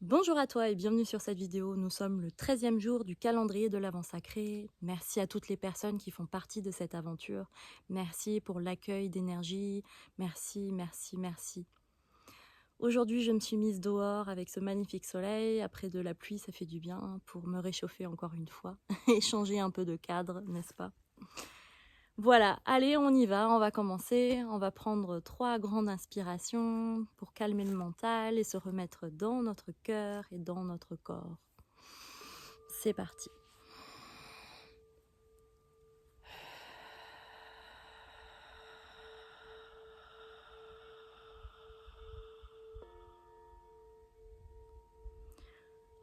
Bonjour à toi et bienvenue sur cette vidéo. Nous sommes le 13e jour du calendrier de l'Avent sacré. Merci à toutes les personnes qui font partie de cette aventure. Merci pour l'accueil d'énergie. Merci, merci, merci. Aujourd'hui, je me suis mise dehors avec ce magnifique soleil. Après de la pluie, ça fait du bien pour me réchauffer encore une fois et changer un peu de cadre, n'est-ce pas? Voilà, allez, on y va, on va commencer. On va prendre 3 grandes inspirations pour calmer le mental et se remettre dans notre cœur et dans notre corps. C'est parti.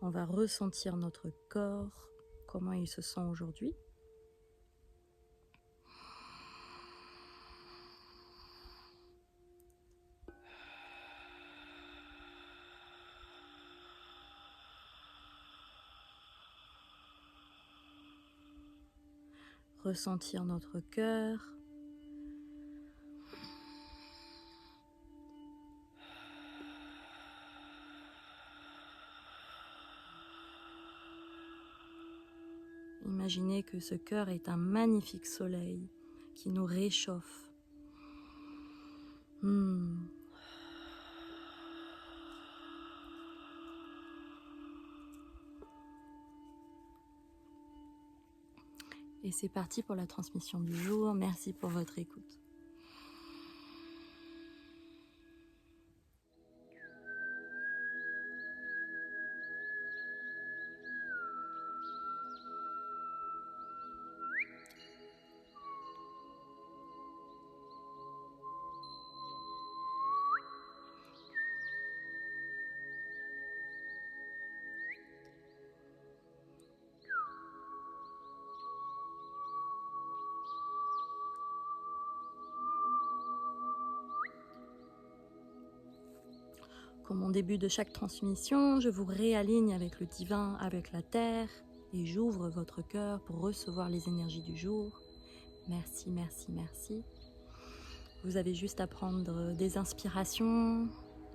On va ressentir notre corps, comment il se sent aujourd'hui. Ressentir notre cœur. Imaginez que ce cœur est un magnifique soleil qui nous réchauffe. Et c'est parti pour la transmission du jour. Merci pour votre écoute. Comme en début de chaque transmission, je vous réaligne avec le divin, avec la terre, et j'ouvre votre cœur pour recevoir les énergies du jour. Merci, merci, merci. Vous avez juste à prendre des inspirations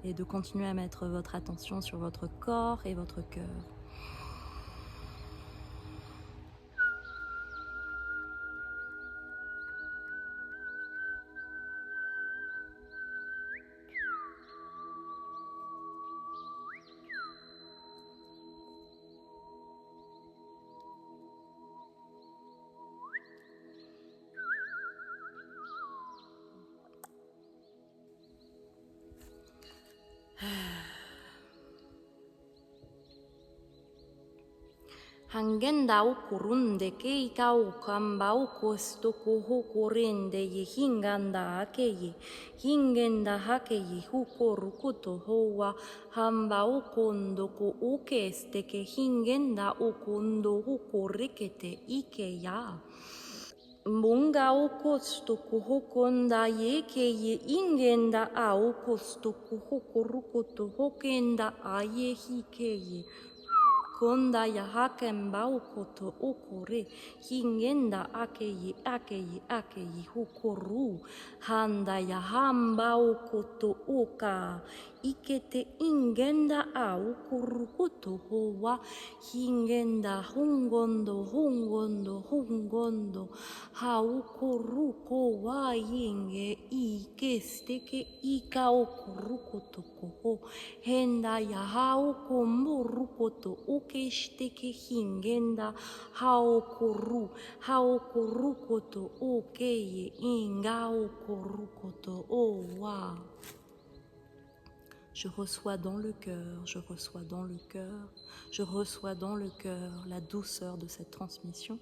et de continuer à mettre votre attention sur votre corps et votre cœur. Hangenda ukurunde keika ukamba ukosto kuhu kurende ye hinganda akeye hingenda hakeye hukorukuto hoa hamba ukondo ku ukeste ke hingenda ukundo hukorikete ikeya Munga ukosto kuhukonda yeke ingenda a ukosto kuhukorukoto hokenda aye hikeye Konda ya hakemba ukoto ukore hingenda akeye hukoru handa ya hamba ukoto uka ikete ingenda a ukurukoto hoa hingenda hungondo ha ukuruko wa yinge ikesteke ika ukurukoto koho henda ya ha ukumburukoto ukeshteke hingenda haokurukoto okeye inga okurukoto owa. Je reçois dans le cœur, je reçois dans le cœur, je reçois dans le cœur la douceur de cette transmission.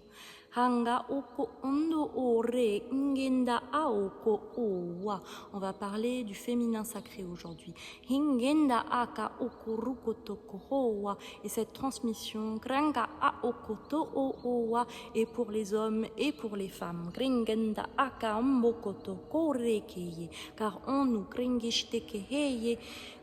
Hanga oko ondo ore ingenda aoko owa. On va parler du féminin sacré aujourd'hui. Hingenda aka okurukoto kohowa. Et cette transmission, kranga aokoto owa, est pour les hommes et pour les femmes. Kringenda aka mbokoto korekeye. Car on nous kringishteke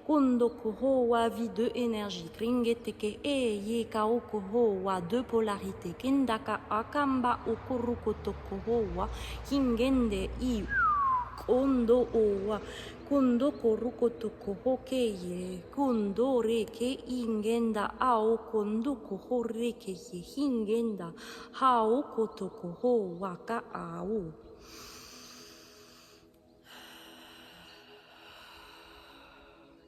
Kundo kohowa vie de énergie, kringeteke ye kao kohowa deux polarités, kindaka akamba okurukoto kohowa, kingende i Kondo owa, kondo koruko toko hokeye, kondo reke ingenda ao kondo koho reke ye hingenda hao kotoko ho waka ao.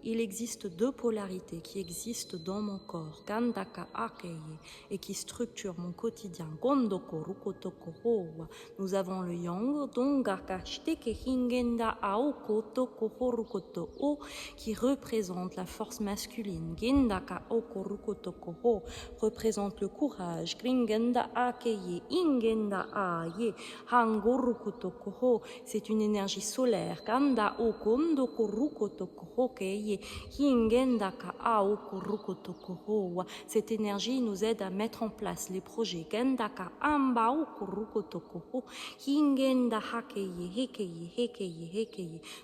Il existe deux polarités qui existent dans mon corps, Gandaka Akeye, et qui structurent mon quotidien. Gondoko Rukotoko Howa. Nous avons le yang, Dongaka Shteke Hingenda Aoko Toko Horukoto O, qui représente la force masculine. Gendaka Oko Rukotoko Ho représente le courage. Gringenda Akeye, Ingenda Aye, Hangorukotoko Ho, c'est une énergie solaire. Ganda Oko Ndoko Rukotoko Hokeye. Cette énergie nous aide à mettre en place les projets.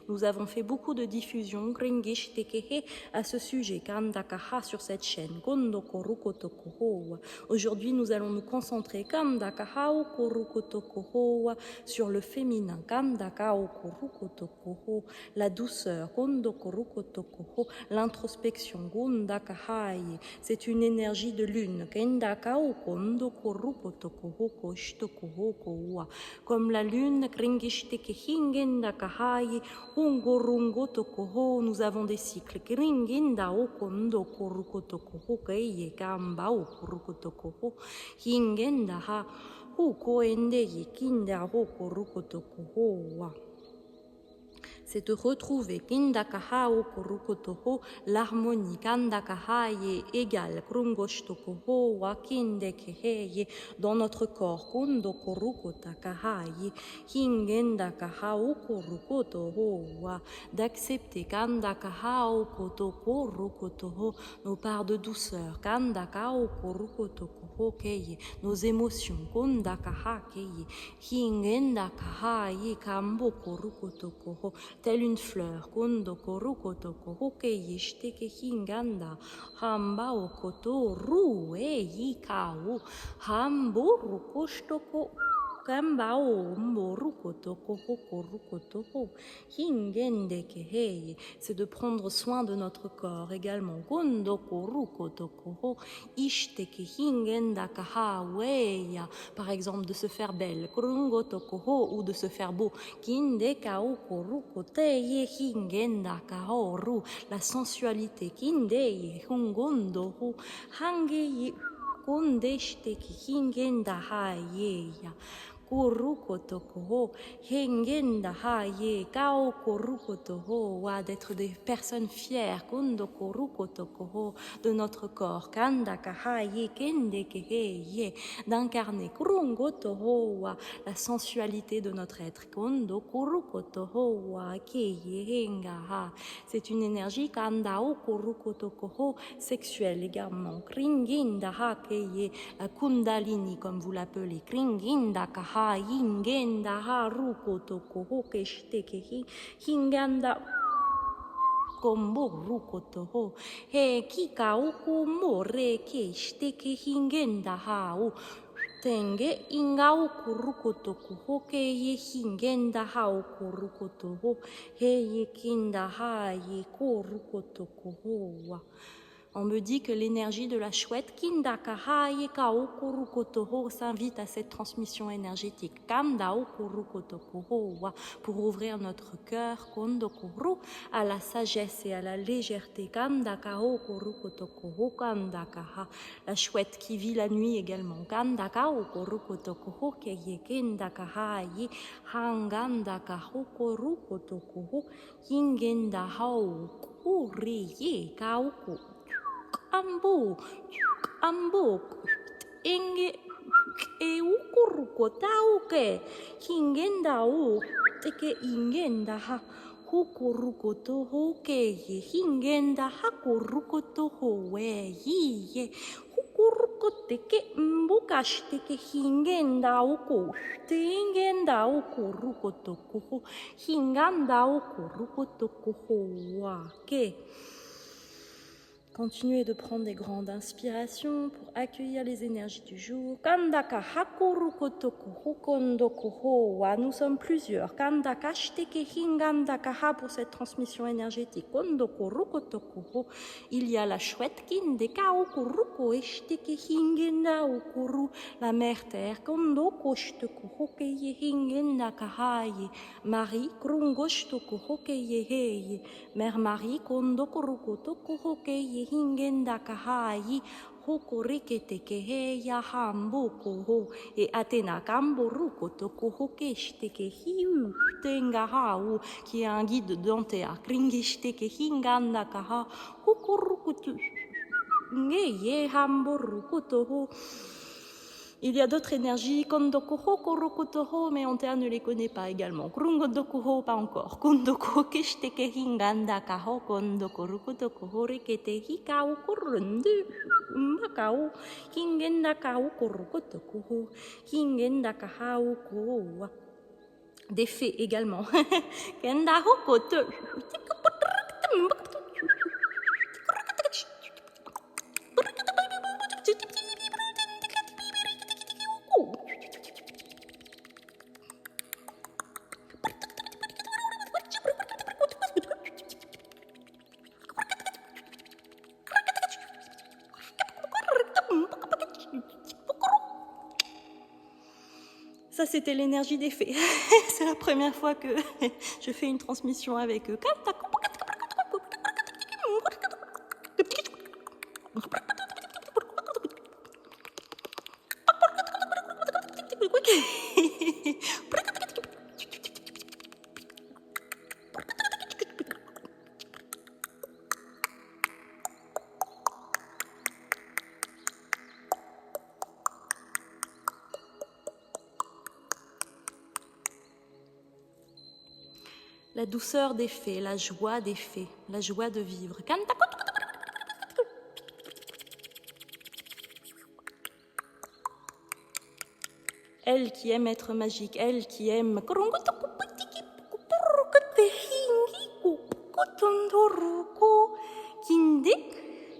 Nous avons fait beaucoup de diffusion à ce sujet sur cette chaîne. Aujourd'hui, nous allons nous concentrer sur le féminin, la douceur, l'introspection. C'est une énergie de lune. Comme la lune, nous avons des cycles. C'est de retrouver l'harmonie égale dans notre corps d'accepter nos parts de douceur, nos émotions, telle une fleur, c'est de prendre soin de notre corps également. Par exemple, de se faire belle ou de se faire beau. La sensualité. D'être des personnes fières de notre corps, d'incarner la sensualité de notre être. C'est une énergie sexuelle également. La Kundalini, comme vous l'appelez. Kombo rukotoho he kikauku more ke shteke hingenda hao tenge ingau kurukotoku hoke ye hingenda hao kurukotoho he ye kinda ha ye kurukotoku hoa. On me dit que l'énergie de la chouette Kindakahaye Kao Kurukotoho s'invite à cette transmission énergétique Kandao Kurukotoho pour ouvrir notre cœur Kondokuru à la sagesse et à la légèreté Kandakao Kurukotoho Kandakaha. La chouette qui vit la nuit également Kandakao Kurukotoho Keye Kindakahaye Hangandakaho Kurukotoho Hingendahao Kuriye Kauku Ambo, enge, ukurukotauke, hingendau, teke ingenda ha, hukurukoto hoke, hingenda hakurukoto hoe, ye, hukurukoteke mbukash teke hingenda uko, tingenda ukurukoto kuho, hinganda ukurukoto kuho, ke. Continuez de prendre des grandes inspirations pour accueillir les énergies du jour. Kandaka hakuru kotoku hukondoku howa. Nous sommes plusieurs. Kandaka shiteke hingandaka ha pour cette transmission énergétique. Kondoku rukotoku ho. Il y a la chouette kindeka okuruko et shiteke hingenda okuru. La mère terre. Kondoko shitoku hokeye hingenda kahaye. Marie krungo shitoku hokeye heye. Mère Marie kondoko rukotoku hokeye hingenda kahai hoko rikete keheya hamboko ho et Athéna kamboruko toko hokeshteke hiu tenga hau qui est un guide dantéa kringishteke hinganda kaha hoko rukutu ngeye hamboruko toho. Il y a d'autres énergies, kondokoho, korokotoho, mais Antea ne les connaît pas également. Krungodokoho, pas encore. Kondoko keshteke hinganda kaho, kondoko rukotokoho, rekete hikao korundu, makao, hingenda kao korokotokoho, hingenda kahao koa. Des fées également. Kenda hokoto. Ça, c'était l'énergie des fées. C'est la première fois que je fais une transmission avec eux. La douceur des fées, la joie des fées, la joie de vivre. Elle qui aime être magique, elle qui aime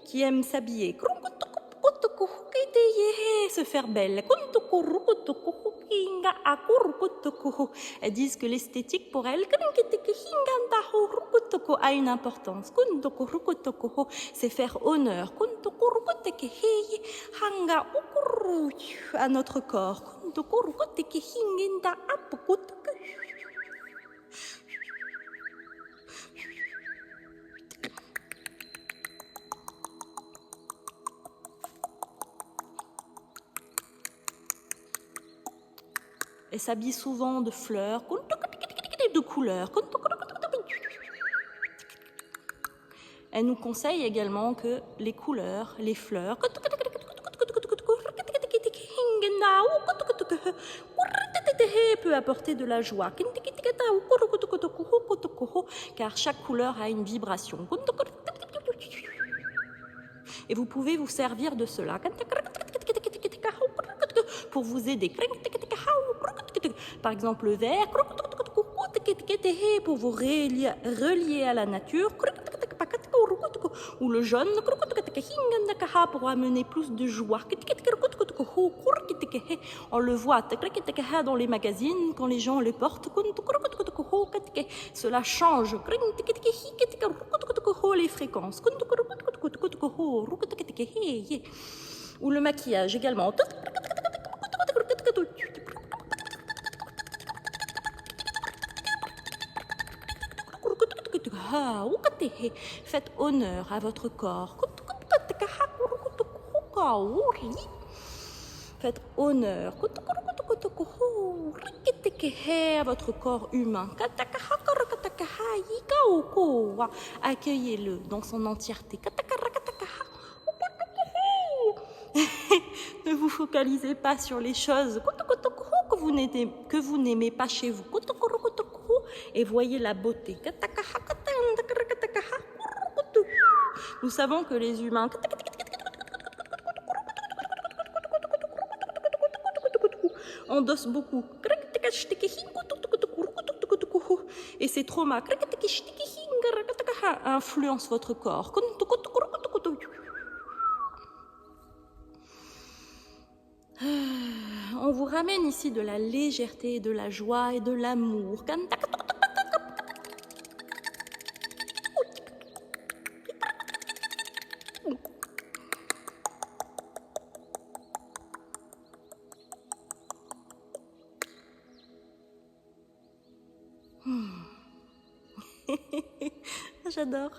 qui aime s'habiller, se faire belle. Elles disent que l'esthétique pour elles a une importance. C'est faire honneur à notre corps. Elle s'habille souvent de fleurs, de couleurs. Elle nous conseille également que les couleurs, les fleurs, peut apporter de la joie, car chaque couleur a une vibration. Et vous pouvez vous servir de cela pour vous aider. Par exemple, le vert, pour vous relier à la nature, ou le jaune, pour amener plus de joie. On le voit dans les magazines, quand les gens les portent, cela change les fréquences. Ou le maquillage également. Faites honneur à votre corps. Faites honneur à votre corps humain. Accueillez-le dans son entièreté. Ne vous focalisez pas sur les choses que vous n'aimez pas chez vous. Et voyez la beauté. Nous savons que les humains endossent beaucoup. Et ces traumas influencent votre corps. On vous ramène ici de la légèreté, de la joie et de l'amour. J'adore.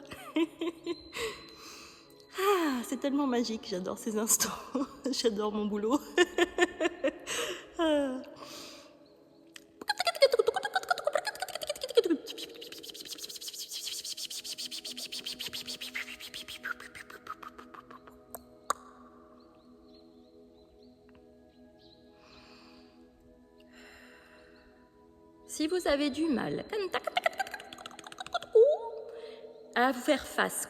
Ah, c'est tellement magique, j'adore ces instants. J'adore mon boulot. Si vous avez du mal à faire face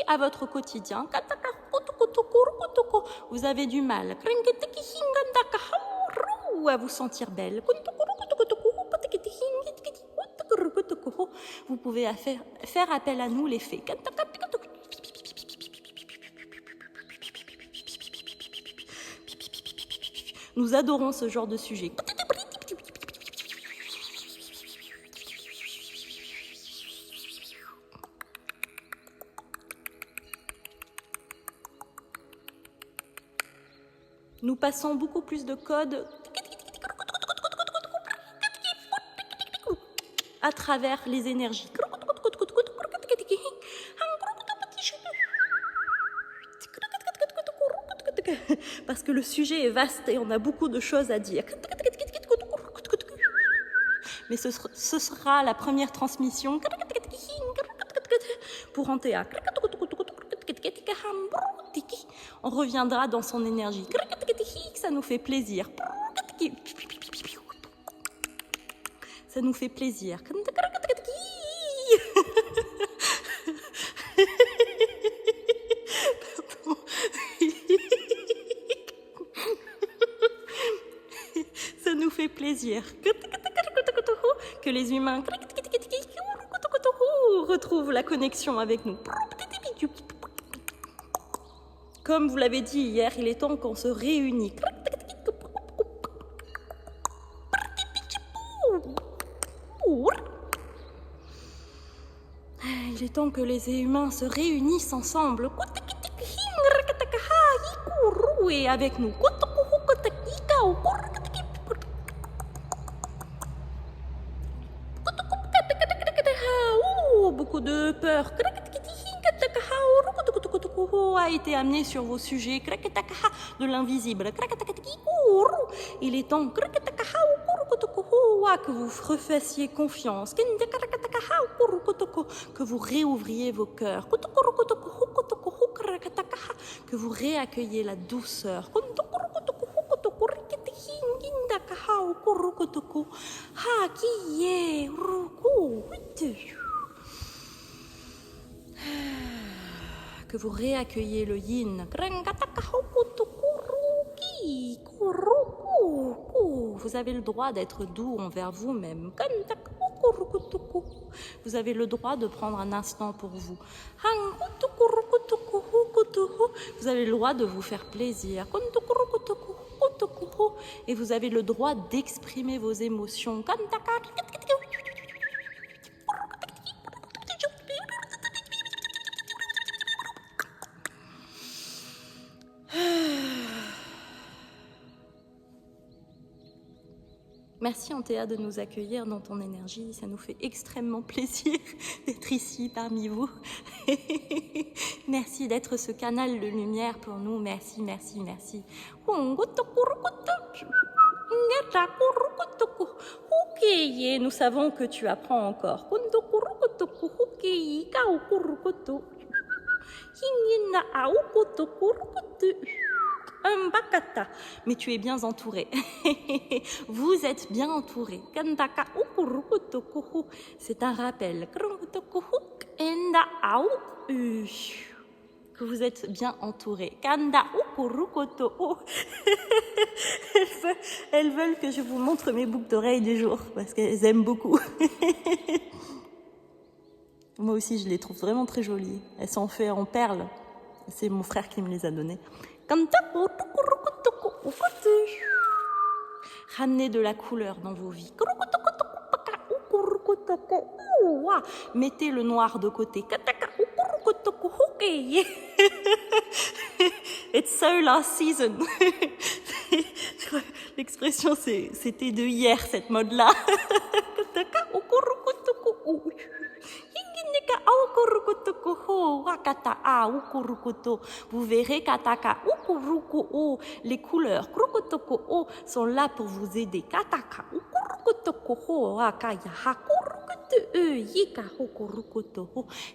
à votre quotidien, vous avez du mal à vous sentir belle, vous pouvez faire appel à nous les fées. Nous adorons ce genre de sujet. Nous passons beaucoup plus de codes à travers les énergies. Parce que le sujet est vaste et on a beaucoup de choses à dire. Mais ce sera la première transmission pour Antea. On reviendra dans son énergie. Ça nous fait plaisir. Ça nous fait plaisir. Ça nous fait plaisir que les humains retrouvent la connexion avec nous. Comme vous l'avez dit hier, il est temps qu'on se réunisse. Il est temps que les humains se réunissent ensemble. Et avec nous. Beaucoup de peur a été amené sur vos sujets de l'invisible. Il est temps que vous refassiez confiance, que vous réouvriez vos cœurs, que vous réaccueillez la douceur. Que vous réaccueillez le yin. Vous avez le droit d'être doux envers vous-même. Vous avez le droit de prendre un instant pour vous. Vous avez le droit de vous faire plaisir. Et vous avez le droit d'exprimer vos émotions. Merci Antea de nous accueillir dans ton énergie, ça nous fait extrêmement plaisir d'être ici parmi vous. Merci d'être ce canal de lumière pour nous, merci, merci, merci. Nous savons que tu apprends encore. Mais tu es bien entouré. Vous êtes bien entouré. C'est un rappel. Que vous êtes bien entouré. Elles veulent que je vous montre mes boucles d'oreilles du jour parce qu'elles aiment beaucoup. Moi aussi, je les trouve vraiment très jolies. Elles sont faites en perles. C'est mon frère qui me les a données. Ramenez de la couleur dans vos vies. Mettez le noir de côté. It's so last season. L'expression, c'était de hier, cette mode-là. Vous verrez kataka ukuruku, les couleurs krokotoko sont là pour vous aider. Kataka ukurukotoko akaya hakurukutu.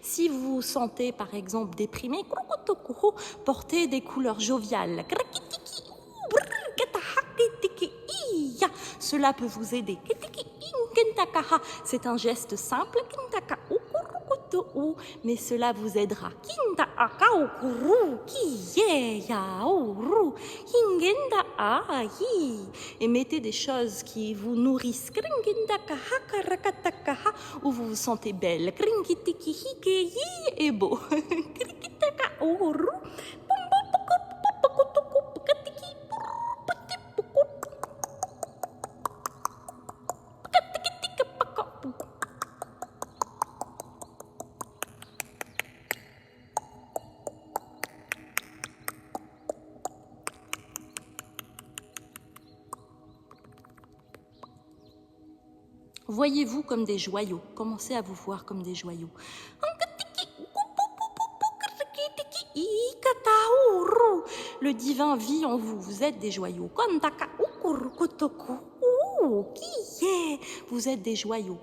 Si vous vous sentez par exemple déprimé, portez des couleurs joviales. Cela peut vous aider. C'est un geste simple, mais cela vous aidera. Et mettez des choses qui vous nourrissent, où vous vous sentez belle et beau. Voyez-vous comme des joyaux. Commencez à vous voir comme des joyaux. Le divin vit en vous. Vous êtes des joyaux. Vous êtes des joyaux.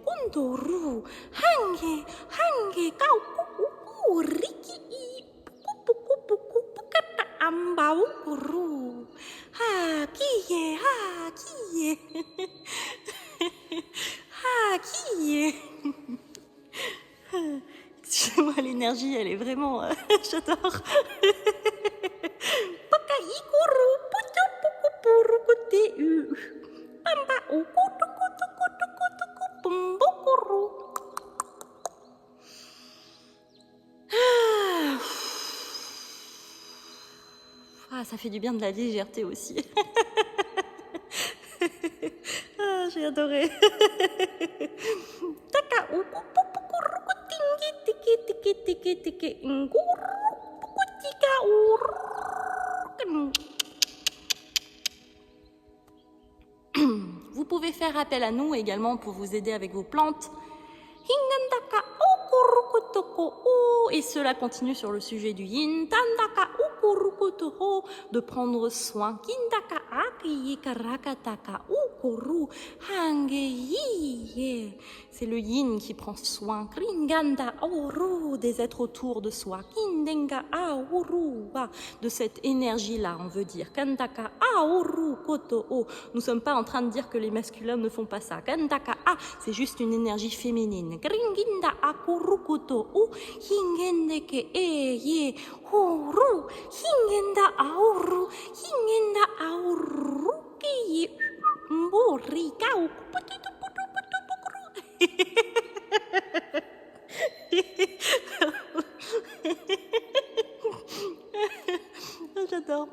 Excusez-moi, l'énergie, elle est vraiment... j'adore. Ah, ça fait du bien de la légèreté aussi. Ah, j'ai adoré. Vous pouvez faire appel à nous également pour vous aider avec vos plantes. Et cela continue sur le sujet du yin. De prendre soin. C'est le yin qui prend soin des êtres autour de soi. De cette énergie-là, on veut dire. Nous ne sommes pas en train de dire que les masculins ne font pas ça. C'est juste une énergie féminine. J'adore.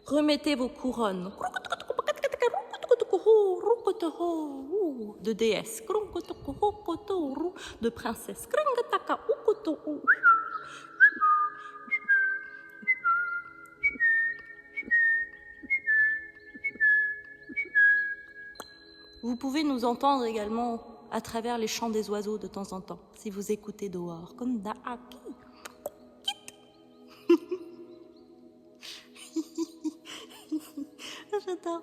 Remettez vos couronnes de déesse, de princesse. Vous pouvez nous entendre également à travers les chants des oiseaux de temps en temps, si vous écoutez dehors, comme Daaki. J'adore.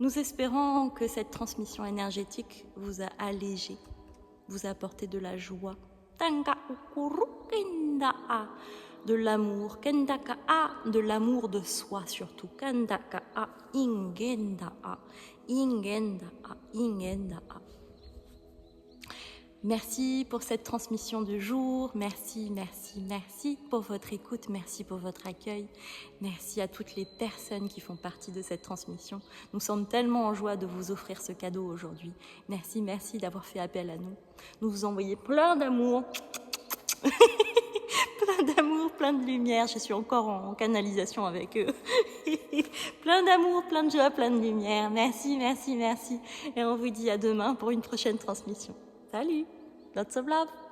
Nous espérons que cette transmission énergétique vous a allégé, vous a apporté de la joie. Tanga ukuru kenda a, de l'amour. Kendaka a, de l'amour de soi surtout. Kendaka a, ingenda a, ingenda a, ingenda a. Merci pour cette transmission de jour, merci, merci, merci pour votre écoute, merci pour votre accueil, merci à toutes les personnes qui font partie de cette transmission. Nous sommes tellement en joie de vous offrir ce cadeau aujourd'hui. Merci, merci d'avoir fait appel à nous. Nous vous envoyons plein d'amour, plein d'amour, plein de lumière. Je suis encore en canalisation avec eux. Plein d'amour, plein de joie, plein de lumière. Merci, merci, merci. Et on vous dit à demain pour une prochaine transmission. Salut, lots of love.